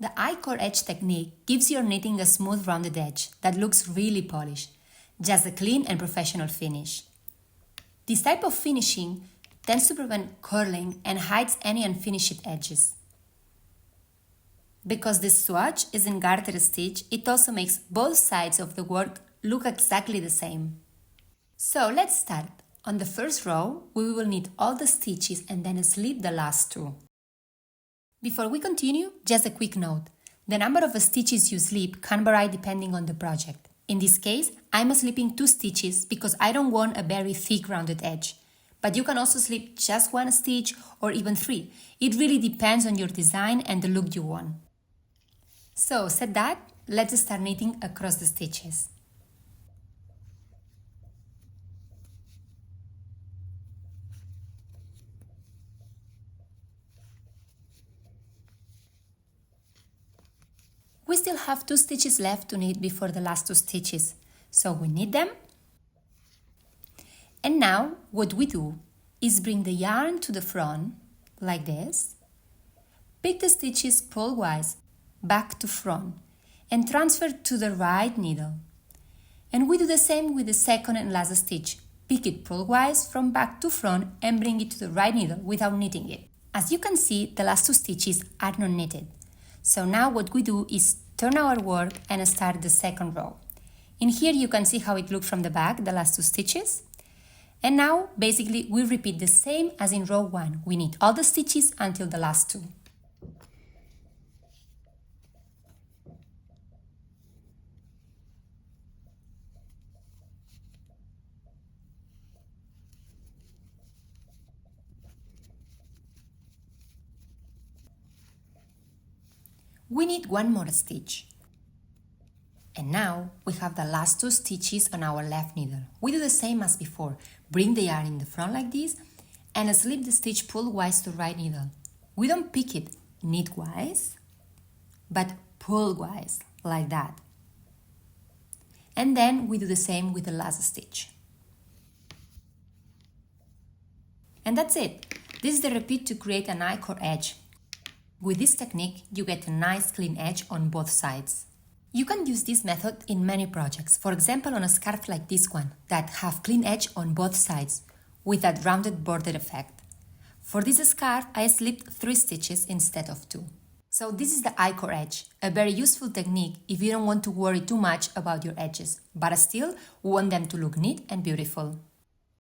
The I-core edge technique gives your knitting a smooth rounded edge that looks really polished, just a clean and professional finish. This type of finishing tends to prevent curling and hides any unfinished edges. Because this swatch is in garter stitch, it also makes both sides of the work look exactly the same. So let's start. On the first row, we will knit all the stitches and then slip the last two. Before we continue, just a quick note. The number of stitches you slip can vary depending on the project. In this case, I'm slipping 2 stitches because I don't want a very thick rounded edge. But you can also slip just 1 stitch or even 3. It really depends on your design and the look you want. So, said that, let's start knitting across the stitches. We still have 2 stitches left to knit before the last 2 stitches, so we knit them. And now what we do is bring the yarn to the front, like this, pick the stitches purlwise back to front and transfer to the right needle. And we do the same with the second and last stitch, pick it purlwise from back to front and bring it to the right needle without knitting it. As you can see, the last 2 stitches are not knitted. So now what we do is turn our work and start the second row. In here you can see how it looks from the back, the last 2 stitches. And now basically we repeat the same as in row 1. We knit all the stitches until the last 2. We knit 1 more stitch. And now we have the last 2 stitches on our left needle. We do the same as before. Bring the yarn in the front like this and slip the stitch purlwise to right needle. We don't pick it knitwise, but purlwise, like that. And then we do the same with the last stitch. And that's it. This is the repeat to create an I-core edge. With this technique, you get a nice clean edge on both sides. You can use this method in many projects, for example on a scarf like this one, that have clean edge on both sides, with that rounded border effect. For this scarf, I slipped 3 stitches instead of 2. So this is the I-core edge, a very useful technique if you don't want to worry too much about your edges, but still want them to look neat and beautiful.